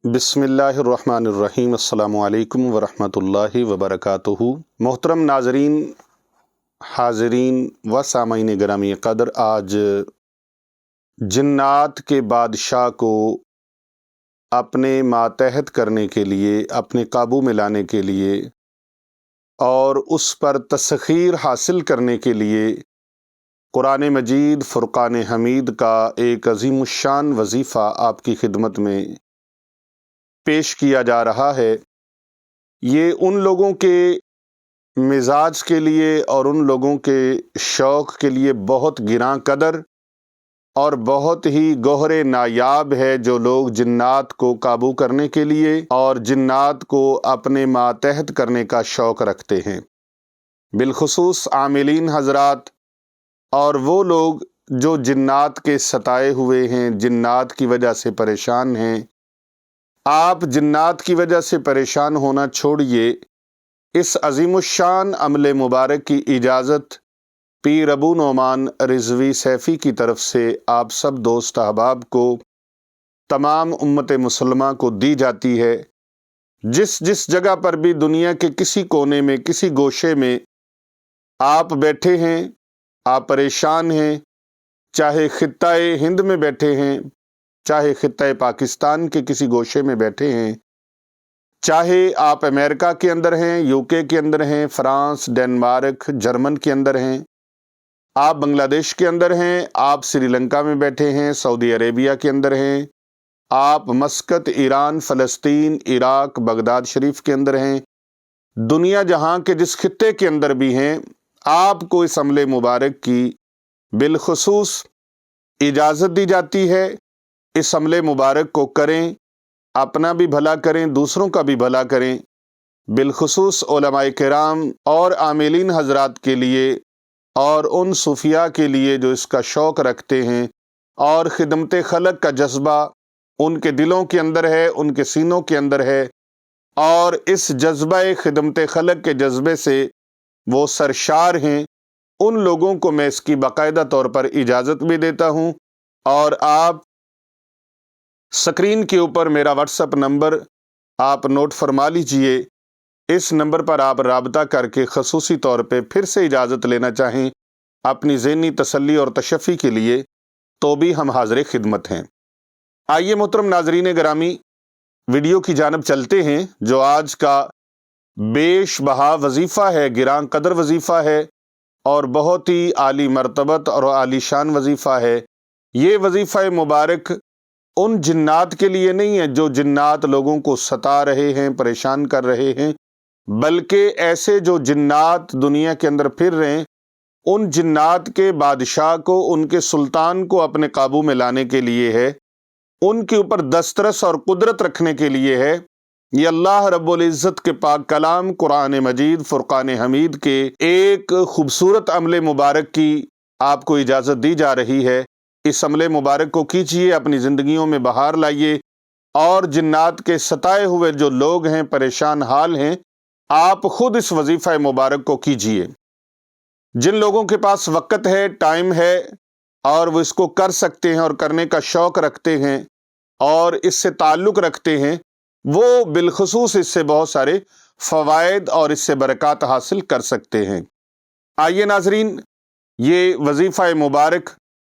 بسم اللہ الرحمن الرحیم۔ السلام علیکم ورحمۃ اللہ وبرکاتہ۔ محترم ناظرین، حاضرین و سامعین گرامی قدر، آج جنات کے بادشاہ کو اپنے ماتحت کرنے کے لیے، اپنے قابو میں لانے کے لیے اور اس پر تسخیر حاصل کرنے کے لیے قرآن مجید فرقان حمید کا ایک عظیم الشان وظیفہ آپ کی خدمت میں پیش کیا جا رہا ہے۔ یہ ان لوگوں کے مزاج کے لیے اور ان لوگوں کے شوق کے لیے بہت گراں قدر اور بہت ہی گوہر نایاب ہے جو لوگ جنات کو قابو کرنے کے لیے اور جنات کو اپنے ماتحت کرنے کا شوق رکھتے ہیں، بالخصوص عاملین حضرات اور وہ لوگ جو جنات کے ستائے ہوئے ہیں، جنات کی وجہ سے پریشان ہیں۔ آپ جنات کی وجہ سے پریشان ہونا چھوڑیے، اس عظیم الشان عمل مبارک کی اجازت پیر ابو نعمان رضوی سیفی کی طرف سے آپ سب دوست احباب کو، تمام امت مسلمہ کو دی جاتی ہے۔ جس جس جگہ پر بھی دنیا کے کسی کونے میں، کسی گوشے میں آپ بیٹھے ہیں، آپ پریشان ہیں، چاہے خطہ ہند میں بیٹھے ہیں، چاہے خطہ پاکستان کے کسی گوشے میں بیٹھے ہیں، چاہے آپ امریکہ کے اندر ہیں، یو کے کے اندر ہیں، فرانس، ڈنمارک، جرمن کے اندر ہیں، آپ بنگلہ دیش کے اندر ہیں، آپ سری لنکا میں بیٹھے ہیں، سعودی عربیہ کے اندر ہیں، آپ مسقط، ایران، فلسطین، عراق، بغداد شریف کے اندر ہیں، دنیا جہاں کے جس خطے کے اندر بھی ہیں، آپ کو اس عمل مبارک کی بالخصوص اجازت دی جاتی ہے۔ اس عمل مبارک کو کریں، اپنا بھی بھلا کریں، دوسروں کا بھی بھلا کریں، بالخصوص علماء کرام اور عاملین حضرات کے لیے اور ان صوفیاء کے لیے جو اس کا شوق رکھتے ہیں اور خدمت خلق کا جذبہ ان کے دلوں کے اندر ہے، ان کے سینوں کے اندر ہے، اور اس جذبہ خدمت خلق کے جذبے سے وہ سرشار ہیں، ان لوگوں کو میں اس کی باقاعدہ طور پر اجازت بھی دیتا ہوں۔ اور آپ سکرین کے اوپر میرا واٹس ایپ نمبر آپ نوٹ فرما لیجئے، اس نمبر پر آپ رابطہ کر کے خصوصی طور پہ پھر سے اجازت لینا چاہیں اپنی ذہنی تسلی اور تشفی کے لیے تو بھی ہم حاضر خدمت ہیں۔ آئیے محترم ناظرین گرامی، ویڈیو کی جانب چلتے ہیں جو آج کا بیش بہا وظیفہ ہے، گراں قدر وظیفہ ہے اور بہت ہی عالی مرتبت اور عالی شان وظیفہ ہے۔ یہ وظیفہ مبارک ان جنات کے لیے نہیں ہے جو جنات لوگوں کو ستا رہے ہیں، پریشان کر رہے ہیں، بلکہ ایسے جو جنات دنیا کے اندر پھر رہے ہیں، ان جنات کے بادشاہ کو، ان کے سلطان کو اپنے قابو میں لانے کے لیے ہے، ان کے اوپر دسترس اور قدرت رکھنے کے لیے ہے۔ یہ اللہ رب العزت کے پاک کلام قرآن مجید فرقان حمید کے ایک خوبصورت عمل مبارک کی آپ کو اجازت دی جا رہی ہے۔ اس عمل مبارک کو کیجئے، اپنی زندگیوں میں بہار لائیے، اور جنات کے ستائے ہوئے جو لوگ ہیں، پریشان حال ہیں، آپ خود اس وظیفہ مبارک کو کیجئے۔ جن لوگوں کے پاس وقت ہے، ٹائم ہے اور وہ اس کو کر سکتے ہیں اور کرنے کا شوق رکھتے ہیں اور اس سے تعلق رکھتے ہیں، وہ بالخصوص اس سے بہت سارے فوائد اور اس سے برکات حاصل کر سکتے ہیں۔ آئیے ناظرین، یہ وظیفہ مبارک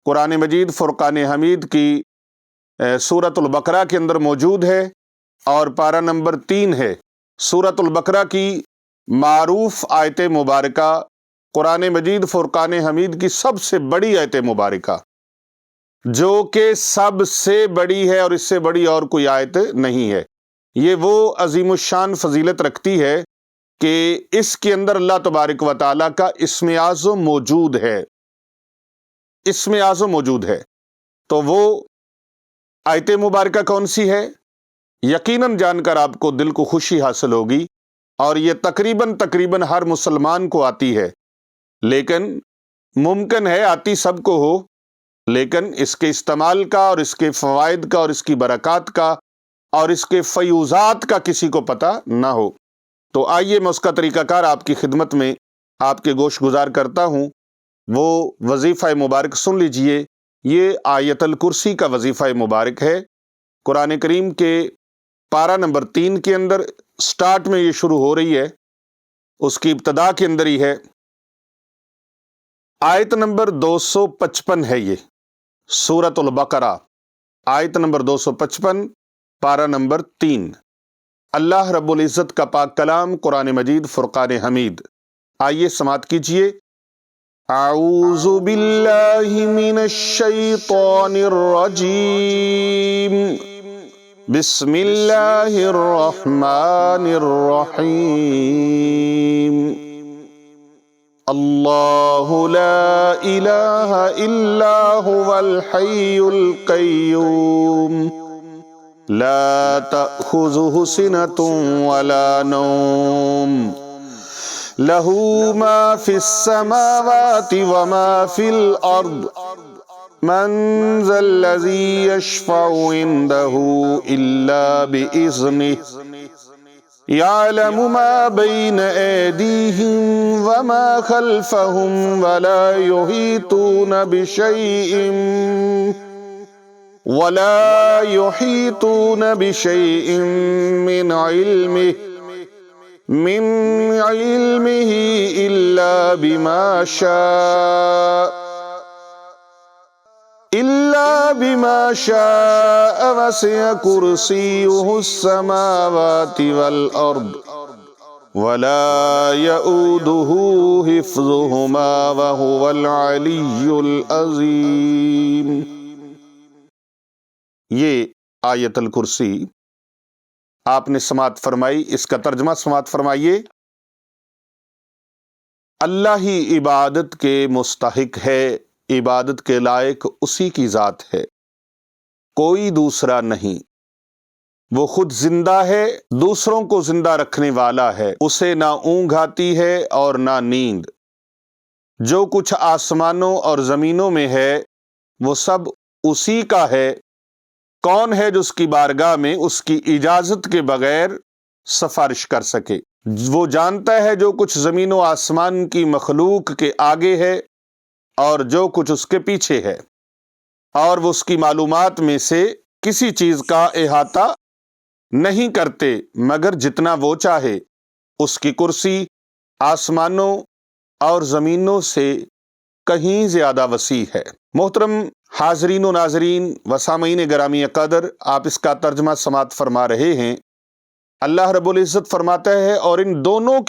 قرآن مجید فرقان حمید کی سورۃ البقرہ کے اندر موجود ہے اور پارہ نمبر 3 ہے۔ سورۃ البقرہ کی معروف آیت مبارکہ، قرآن مجید فرقان حمید کی سب سے بڑی آیت مبارکہ، جو کہ سب سے بڑی ہے اور اس سے بڑی اور کوئی آیت نہیں ہے۔ یہ وہ عظیم الشان فضیلت رکھتی ہے کہ اس کے اندر اللہ تبارک و تعالیٰ کا اسم اعظم موجود ہے، اسم اعظم موجود ہے۔ تو وہ آیت مبارکہ کون سی ہے؟ یقیناً جان کر آپ کو دل کو خوشی حاصل ہوگی، اور یہ تقریباً ہر مسلمان کو آتی ہے، لیکن ممکن ہے آتی سب کو ہو، لیکن اس کے استعمال کا اور اس کے فوائد کا اور اس کی برکات کا اور اس کے فیوزات کا کسی کو پتہ نہ ہو۔ تو آئیے میں اس کا طریقہ کار آپ کی خدمت میں آپ کے گوش گزار کرتا ہوں۔ وہ وظیفہ مبارک سن لیجئے۔ یہ آیت الکرسی کا وظیفہ مبارک ہے۔ قرآن کریم کے پارہ نمبر 3 کے اندر سٹارٹ میں یہ شروع ہو رہی ہے، اس کی ابتدا کے اندر ہی ہے۔ آیت نمبر 255 ہے یہ سورۃ البقرہ، آیت نمبر 255، پارہ نمبر 3۔ اللہ رب العزت کا پاک کلام قرآن مجید فرقان حمید۔ آئیے سماعت کیجئے۔ اعوذ باللہ من الشیطان الرجیم، بسم اللہ الرحمن الرحیم۔ اللہ لا الہ الا هو الحی القیوم، لا تأخذه سنة ولا نوم، له ما في السماوات وما في الأرض، من ذا الذي يشفع عنده إلا بإذنه، يعلم ما بين أيديهم وما خلفهم ولا يحيطون بشيء من علمه إلا بما شاء، وسع كرسيه السماوات والأرض ولا يؤوده حفظهما وهو العلي العظيم۔ یہ آیت الکرسی آپ نے سماعت فرمائی، اس کا ترجمہ سماعت فرمائیے۔ اللہ ہی عبادت کے مستحق ہے، عبادت کے لائق اسی کی ذات ہے، کوئی دوسرا نہیں۔ وہ خود زندہ ہے، دوسروں کو زندہ رکھنے والا ہے، اسے نہ اونگھ آتی ہے اور نہ نیند۔ جو کچھ آسمانوں اور زمینوں میں ہے وہ سب اسی کا ہے۔ کون ہے جو اس کی بارگاہ میں اس کی اجازت کے بغیر سفارش کر سکے؟ وہ جانتا ہے جو کچھ زمین و آسمان کی مخلوق کے آگے ہے اور جو کچھ اس کے پیچھے ہے، اور وہ اس کی معلومات میں سے کسی چیز کا احاطہ نہیں کرتے مگر جتنا وہ چاہے۔ اس کی کرسی آسمانوں اور زمینوں سے کہیں زیادہ وسیع ہے۔ محترم حاضرین و ناظرین و سامعین گرامی قدر، آپ اس کا ترجمہ سماعت فرما رہے ہیں۔ اللہ رب العزت فرماتا ہے اور ان دونوں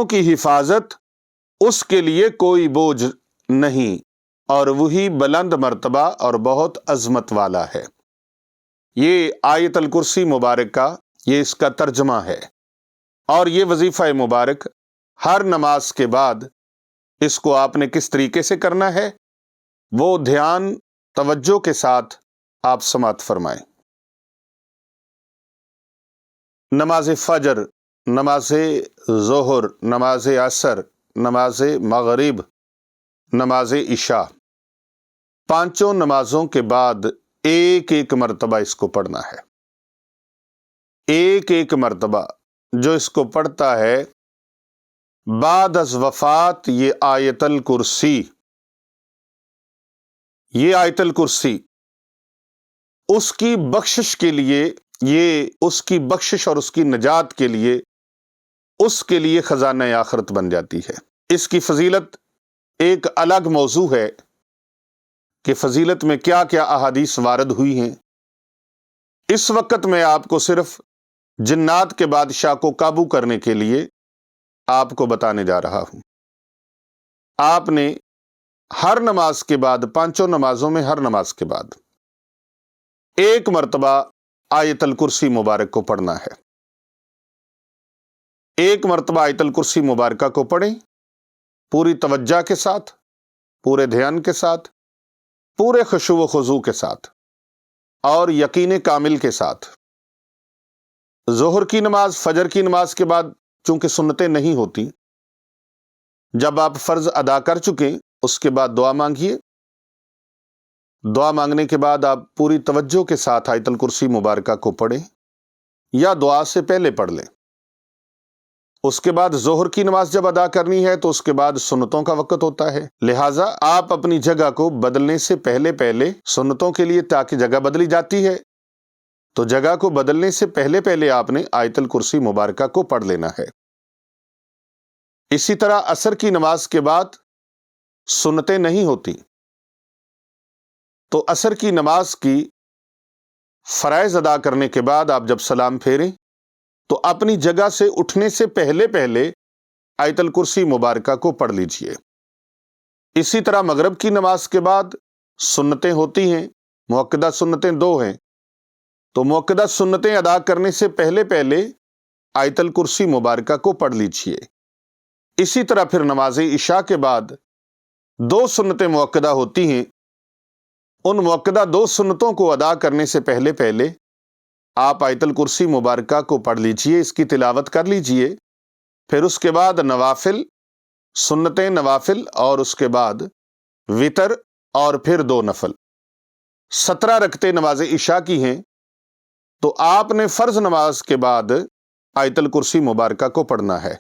کی حفاظت اس کے لیے کوئی بوجھ نہیں، اور وہی بلند مرتبہ اور بہت عظمت والا ہے۔ یہ آیت الکرسی مبارکہ، یہ اس کا ترجمہ ہے، اور یہ وظیفہ مبارک ہر نماز کے بعد اس کو آپ نے کس طریقے سے کرنا ہے وہ دھیان توجہ کے ساتھ آپ سماعت فرمائیں۔ نماز فجر، نماز ظہر، نماز عصر، نماز مغرب، نماز عشاء، پانچوں نمازوں کے بعد ایک ایک مرتبہ اس کو پڑھنا ہے۔ ایک ایک مرتبہ جو اس کو پڑھتا ہے بعد از وفات، یہ آیت الکرسی اس کی بخشش کے لیے، یہ اس کی بخشش اور اس کی نجات کے لیے خزانہ آخرت بن جاتی ہے۔ اس کی فضیلت ایک الگ موضوع ہے کہ فضیلت میں کیا کیا احادیث وارد ہوئی ہیں۔ اس وقت میں آپ کو صرف جنات کے بادشاہ کو قابو کرنے کے لیے آپ کو بتانے جا رہا ہوں۔ آپ نے ہر نماز کے بعد، پانچوں نمازوں میں ہر نماز کے بعد ایک مرتبہ آیت الکرسی مبارک کو پڑھنا ہے۔ ایک مرتبہ آیت الکرسی مبارکہ کو پڑھیں، پوری توجہ کے ساتھ، پورے دھیان کے ساتھ، پورے خشوع و خضوع کے ساتھ اور یقین کامل کے ساتھ۔ ظہر کی نماز، فجر کی نماز کے بعد چونکہ سنتیں نہیں ہوتی، جب آپ فرض ادا کر چکیں اس کے بعد دعا مانگیے۔ دعا مانگنے کے بعد آپ پوری توجہ کے ساتھ آیت الکرسی مبارکہ کو پڑھیں یا دعا سے پہلے پڑھ لیں۔ اس کے بعد ظہر کی نماز جب ادا کرنی ہے تو اس کے بعد سنتوں کا وقت ہوتا ہے، لہٰذا آپ اپنی جگہ کو بدلنے سے پہلے سنتوں کے لیے، تاکہ جگہ بدلی جاتی ہے تو جگہ کو بدلنے سے پہلے پہلے آپ نے آیت الکرسی مبارکہ کو پڑھ لینا ہے۔ اسی طرح عصر کی نماز کے بعد سنتیں نہیں ہوتی، تو عصر کی نماز کی فرائض ادا کرنے کے بعد آپ جب سلام پھیریں تو اپنی جگہ سے اٹھنے سے پہلے پہلے آیت الکرسی مبارکہ کو پڑھ لیجئے۔ اسی طرح مغرب کی نماز کے بعد سنتیں ہوتی ہیں، مؤکدہ سنتیں 2 ہیں، تو مؤکدہ سنتیں ادا کرنے سے پہلے پہلے آیت الکرسی مبارکہ کو پڑھ لیجئے۔ اسی طرح پھر نماز عشاء کے بعد 2 سنتیں مؤکدہ ہوتی ہیں، ان مؤکدہ 2 سنتوں کو ادا کرنے سے پہلے پہلے آپ آیت الکرسی مبارکہ کو پڑھ لیجئے، اس کی تلاوت کر لیجئے۔ پھر اس کے بعد نوافل، سنتیں نوافل، اور اس کے بعد وتر، اور پھر 2 نفل۔ 17 رکعتیں نماز عشاء کی ہیں، تو آپ نے فرض نماز کے بعد آیت الکرسی مبارکہ کو پڑھنا ہے۔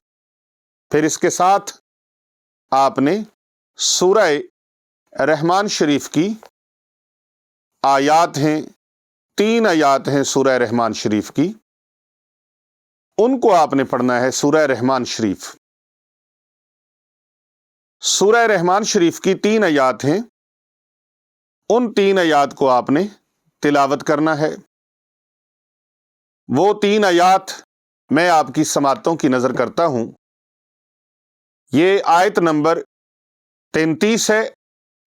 پھر اس کے ساتھ آپ نے سورہ رحمان شریف کی آیات ہیں، 3 آیات ہیں سورہ رحمان شریف کی، ان کو آپ نے پڑھنا ہے۔ سورہ رحمان شریف، سورہ رحمان شریف کی 3 آیات ہیں، ان 3 آیات کو آپ نے تلاوت کرنا ہے۔ وہ 3 آیات میں آپ کی سماعتوں کی نظر کرتا ہوں۔ یہ آیت نمبر 33 ہے،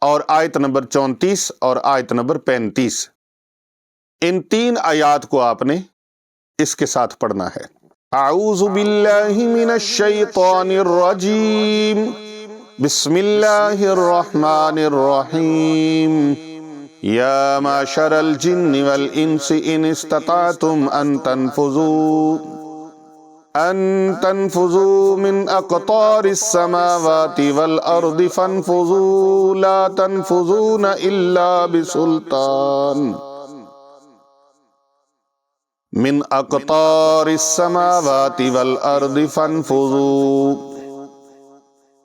اور آیت نمبر 34 اور آیت نمبر 35۔ ان 3 آیات کو آپ نے اس کے ساتھ پڑھنا ہے۔ اعوذ باللہ من الشیطان الرجیم، بسم اللہ الرحمن الرحیم، یا معشر الجن والانس ان استطعتم ان تنفذوا من اقطار السماوات والارض فانفذوا لا تنفذون الا بسلطان، من اقطار السماوات والارض فانفذوا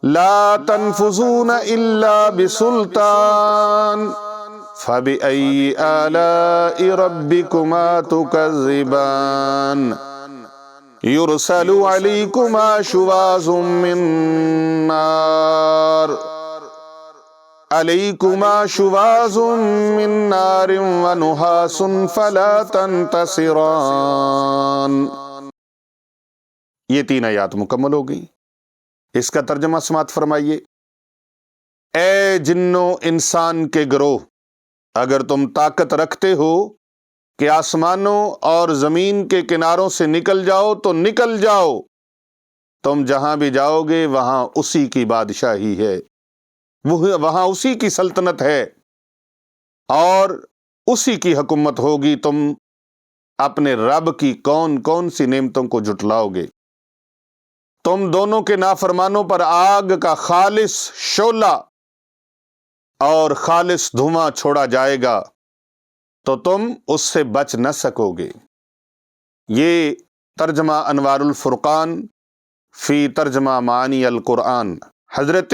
لا تنفذون الا بسلطان، فبأي آلاء ربكما تكذبان، يرسل عليكما شواظ من نار، عليكما شواظ من نار ونحاس فلا تنتصران۔ یہ 3 آیات مکمل ہو گئی۔ اس کا ترجمہ سماعت فرمائیے۔ اے جنوں انسان کے گروہ، اگر تم طاقت رکھتے ہو کہ آسمانوں اور زمین کے کناروں سے نکل جاؤ تو نکل جاؤ، تم جہاں بھی جاؤ گے وہاں اسی کی بادشاہی ہے، وہاں اسی کی سلطنت ہے، اور اسی کی حکومت ہوگی۔ تم اپنے رب کی کون کون سی نعمتوں کو جھٹلاؤ گے؟ تم دونوں کے نافرمانوں پر آگ کا خالص شعلہ اور خالص دھواں چھوڑا جائے گا، تو تم اس سے بچ نہ سکو گے۔ یہ ترجمہ انوار الفرقان فی ترجمہ معانی القرآن، حضرت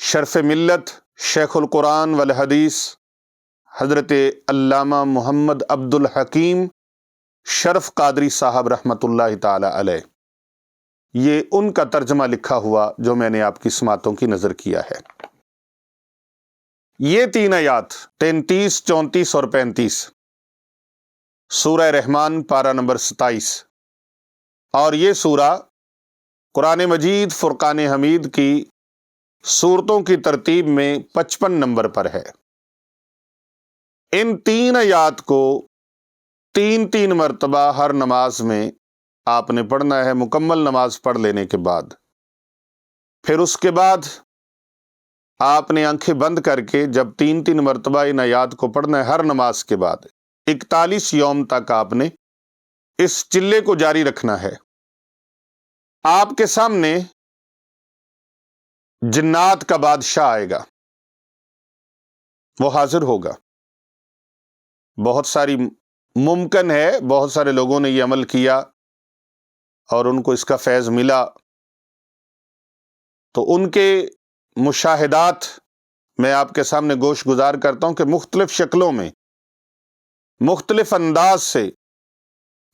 شرف ملت شیخ القرآن والحدیث حضرت علامہ محمد عبد الحکیم شرف قادری صاحب رحمۃ اللہ تعالی علیہ، یہ ان کا ترجمہ لکھا ہوا جو میں نے آپ کی سماعتوں کی نظر کیا ہے۔ یہ 3 آیات 33، 34 اور 35 سورہ رحمان پارہ نمبر 27، اور یہ سورہ قرآن مجید فرقان حمید کی سورتوں کی ترتیب میں 55 نمبر پر ہے۔ ان 3 آیات کو 3 مرتبہ ہر نماز میں آپ نے پڑھنا ہے، مکمل نماز پڑھ لینے کے بعد۔ پھر اس کے بعد آپ نے آنکھیں بند کر کے جب 3 مرتبہ ان آیات کو پڑھنا ہے ہر نماز کے بعد، 41 یوم تک آپ نے اس چلے کو جاری رکھنا ہے۔ آپ کے سامنے جنات کا بادشاہ آئے گا، وہ حاضر ہوگا۔ بہت ساری ممکن ہے بہت سارے لوگوں نے یہ عمل کیا اور ان کو اس کا فیض ملا، تو ان کے مشاہدات میں آپ کے سامنے گوش گزار کرتا ہوں کہ مختلف شکلوں میں، مختلف انداز سے